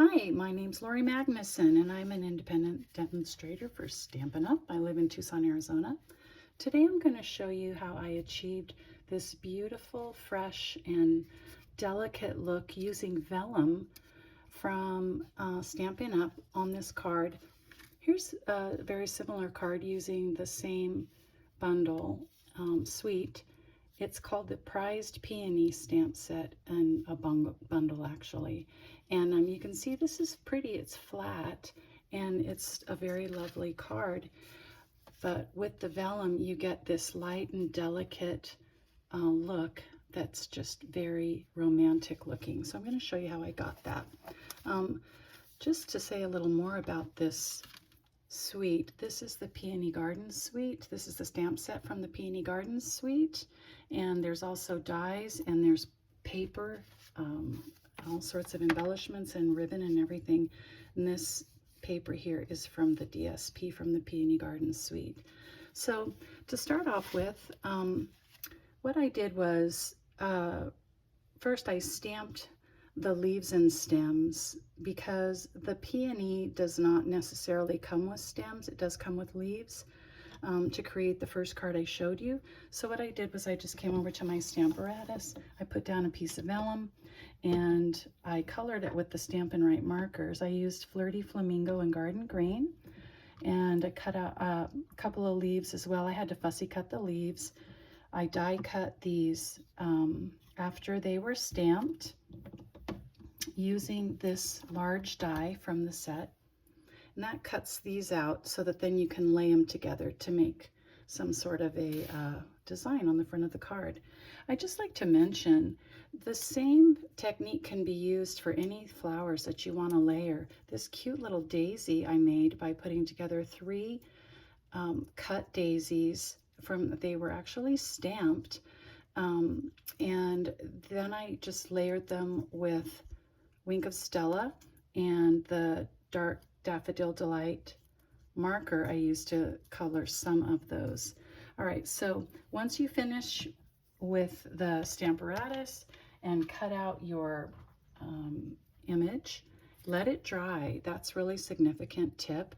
Hi, my name's Lori Magnuson, and I'm an independent demonstrator for Stampin' Up. I live in Tucson, Arizona. Today I'm going to show you how I achieved this beautiful, fresh, and delicate look using vellum from Stampin' Up on this card. Here's a very similar card using the same bundle suite. It's called the Prized Peony stamp set, and a bundle actually. And you can see this is pretty, it's flat, and it's a very lovely card. But with the vellum, you get this light and delicate look that's just very romantic looking. So I'm going to show you how I got that. Just to say a little more about this suite, this is the Peony Gardens suite. This is the stamp set from the Peony Gardens suite. And there's also dies, and there's paper, all sorts of embellishments and ribbon and everything. And this paper here is from the DSP from the Peony Gardens suite. So to start off with, what I did was, first I stamped the leaves and stems, because the peony does not necessarily come with stems. It does come with leaves to create the first card I showed you. So what I did was I just came over to my Stamparatus. I put down a piece of vellum and I colored it with the Stampin' Right markers. I used Flirty Flamingo and Garden Green, and I cut out a couple of leaves as well. I had to fussy cut the leaves. I die cut these after they were stamped using this large die from the set, and that cuts these out so that then you can lay them together to make some sort of a design on the front of the card. I just like to mention the same technique can be used for any flowers that you want to layer. This cute little daisy I made by putting together 3 cut daisies they were actually stamped, and then I just layered them with Wink of Stella and the dark Daffodil Delight marker I used to color some of those. All right, so once you finish with the Stamparatus and cut out your image, let it dry. That's really significant tip.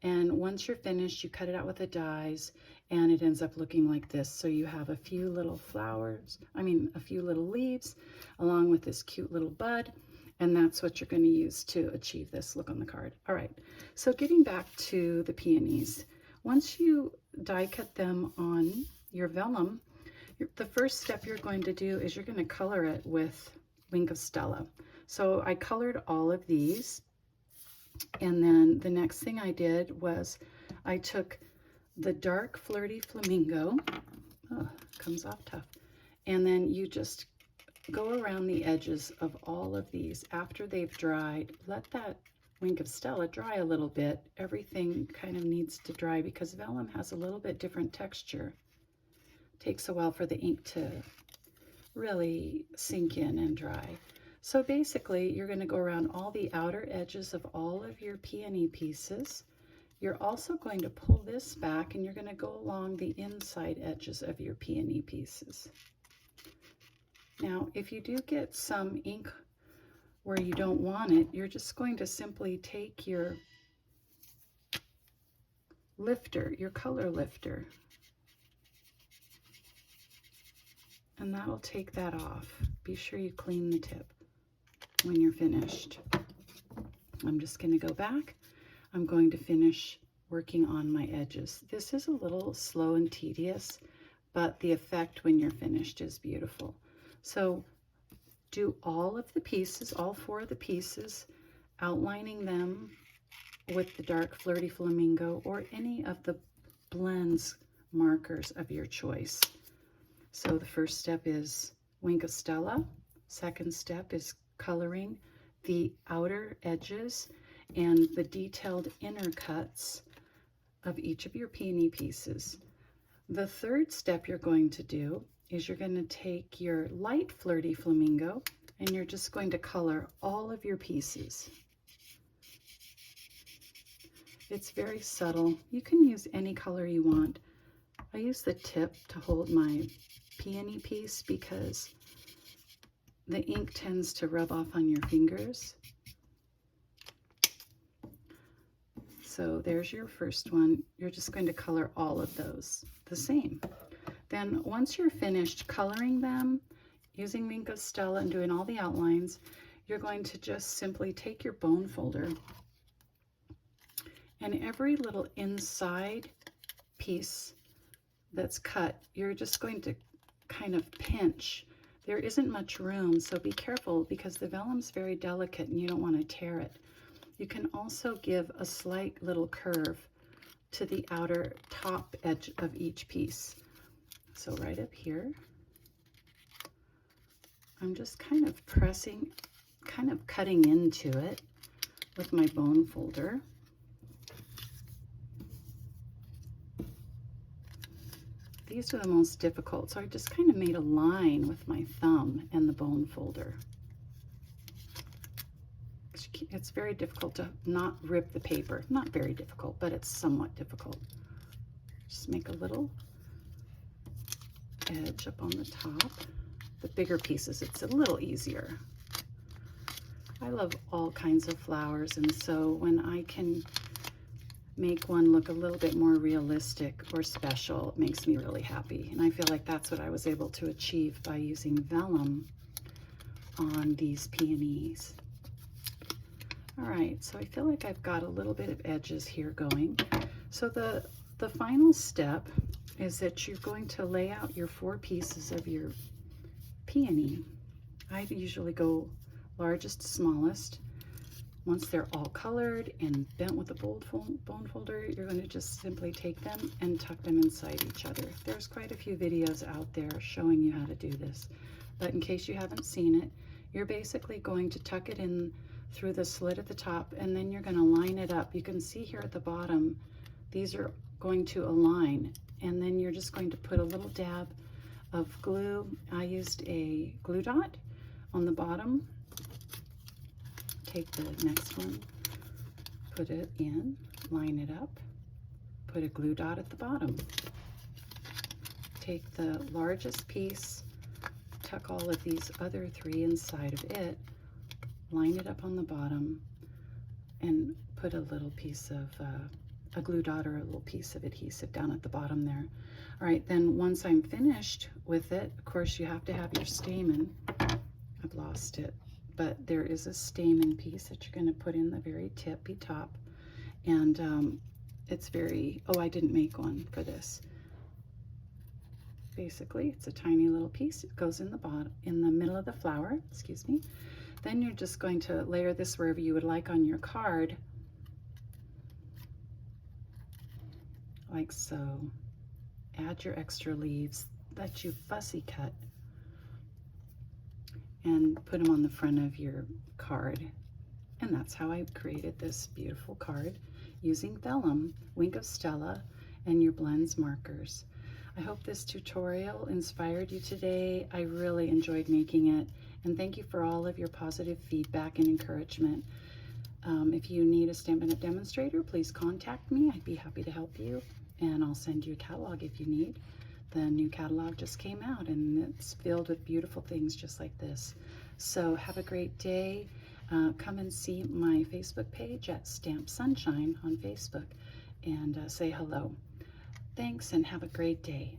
And once you're finished, you cut it out with the dies, and it ends up looking like this. So you have a few little flowers, a few little leaves, along with this cute little bud. And that's what you're going to use to achieve this look on the card. All right, so getting back to the peonies, once you die cut them on your vellum, the first step you're going to do is you're going to color it with Wink of Stella. So I colored all of these, and then the next thing I did was I took the dark Flirty Flamingo, comes off tough, and then you just go around the edges of all of these after they've dried. Let that Wink of Stella dry a little bit. Everything kind of needs to dry because vellum has a little bit different texture. Takes a while for the ink to really sink in and dry. So basically, you're going to go around all the outer edges of all of your peony pieces. You're also going to pull this back, and you're going to go along the inside edges of your peony pieces. Now, if you do get some ink where you don't want it, you're just going to simply take your lifter, your color lifter, and that'll take that off. Be sure you clean the tip when you're finished. I'm just going to go back. I'm going to finish working on my edges. This is a little slow and tedious, but the effect when you're finished is beautiful. So do all of the pieces, all 4 of the pieces, outlining them with the dark Flirty Flamingo or any of the blends markers of your choice. So the first step is Wink of Stella. Second step is coloring the outer edges and the detailed inner cuts of each of your peony pieces. The third step you're going to do is you're going to take your light Flirty Flamingo and you're just going to color all of your pieces. It's very subtle. You can use any color you want. I use the tip to hold my peony piece because the ink tends to rub off on your fingers. So there's your first one. You're just going to color all of those the same. Then once you're finished coloring them, using Wink of Stella and doing all the outlines, you're going to just simply take your bone folder and every little inside piece that's cut, you're just going to kind of pinch. There isn't much room, so be careful because the vellum's very delicate and you don't want to tear it. You can also give a slight little curve to the outer top edge of each piece. So right up here, I'm just kind of pressing, kind of cutting into it with my bone folder. These are the most difficult, so I just kind of made a line with my thumb and the bone folder. It's very difficult to not rip the paper. Not very difficult, but it's somewhat difficult. Just make a little edge up on the top. The bigger pieces, it's a little easier. I love all kinds of flowers, and so when I can make one look a little bit more realistic or special, it makes me really happy. And I feel like that's what I was able to achieve by using vellum on these peonies. All right, so I feel like I've got a little bit of edges here going. So the final step is that you're going to lay out your 4 pieces of your peony. I usually go largest to smallest. Once they're all colored and bent with a bone folder, you're going to just simply take them and tuck them inside each other. There's quite a few videos out there showing you how to do this, but in case you haven't seen it, you're basically going to tuck it in through the slit at the top, and then you're going to line it up. You can see here at the bottom, these are going to align, and then you're just going to put a little dab of glue. I used a glue dot on the bottom. Take the next one, put it in, line it up, put a glue dot at the bottom. Take the largest piece, tuck all of these other 3 inside of it, line it up on the bottom, and put a little piece of a glue dot or a little piece of adhesive down at the bottom there. All right, then once I'm finished with it, of course you have to have your stamen. I've lost it. But there is a stamen piece that you're going to put in the very tippy top, and it's very, oh, I didn't make one for this. Basically, it's a tiny little piece. It goes in the bottom, in the middle of the flower, excuse me. Then you're just going to layer this wherever you would like on your card, like so. Add your extra leaves that you fussy cut, and put them on the front of your card. And that's how I created this beautiful card using vellum, Wink of Stella, and your blends markers. I hope this tutorial inspired you today. I really enjoyed making it, and thank you for all of your positive feedback and encouragement. If you need a Stampin' Up! Demonstrator, please contact me. I'd be happy to help you, and I'll send you a catalog if you need. The new catalog just came out, and it's filled with beautiful things just like this. So have a great day. Come and see my Facebook page at Stamp Sunshine on Facebook and say hello. Thanks, and have a great day.